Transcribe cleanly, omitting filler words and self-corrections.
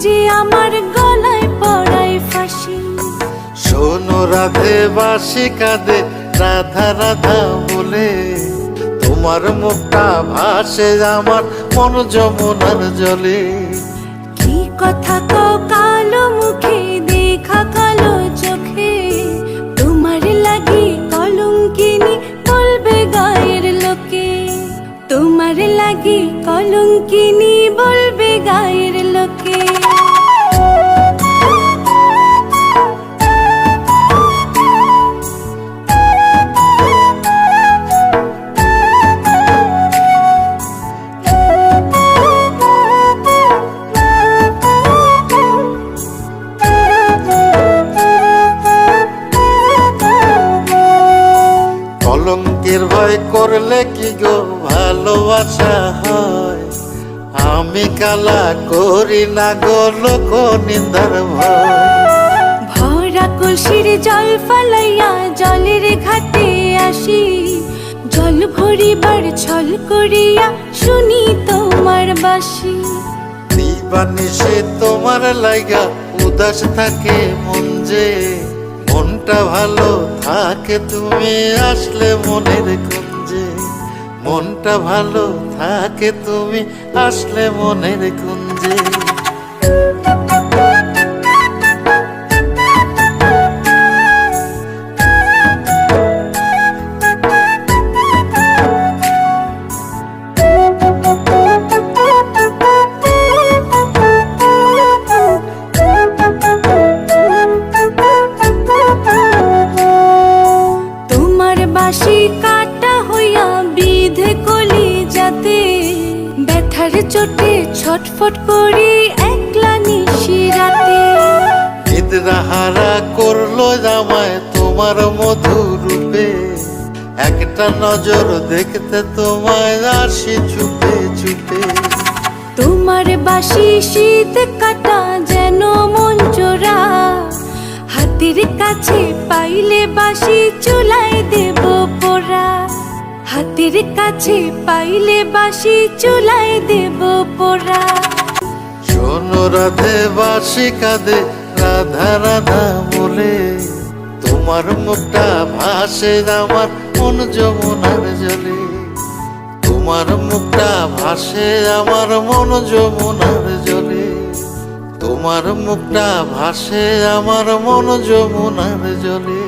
যে আমার গলায় পড়ায় ফাঁসি। শোনো রাধে বাঁশি কাঁদে রাধা রাধা বলে, তোমার মুখটা ভাসে আমার মন যমুনার জলে। কি কথা কও কালো মুখে দেখা কালো চোখে, তোমার লাগি কলঙ্কিনী বলবে গায়ের লোকে। তোমার লাগি কলঙ্কিনী বলবে গায়ের লোকে। কলঙ্কের ভয় করলে কি গো ভালোবাসা হয়? আমি কালা করি না গো লোক নিন্দার ভয়। ভরা কলসির জল ফালাইয়া জলের ঘাটে আসি, জল ভরিবার ছল করিয়া শুনি তোমার বাঁশি। দিবানিশে তোমার লাইগা উদাস থাকে মন যে, মনটা ভালো থাকে তুমি আসলে মনের কুঞ্জে। মনটা ভালো থাকে তুমি আসলে মনের কুঞ্জে। বাঁশি কাটা হইয়া বিধে কলি যাতে, ব্যথার চোটে ছটফট করি একলা নিশি রাতে। নিদ্রাহারা করলো জামায় তোমার মধুর রূপে, একটা নজর দেখতে তোমায় আসি চুপে চুপে। তোমার বাঁশি শীত কাটা যেন মন চোরা, হাতের কাছে পাইলে বাঁশি চুলায় দেব পোড়া। হাতের কাছে পাইলে বাঁশি চুলায় দেব পোড়া। শোনো রাধে বাঁশি কাঁদে রাধা রাধা বলে, তোমার মুখটা ভাসে আমার মন যমুনার জলে। তোমার মুখটা ভাসে আমার মন যমুনার জলে। তোমার মুখটা ভাসে আমার মন যমুনার জলে।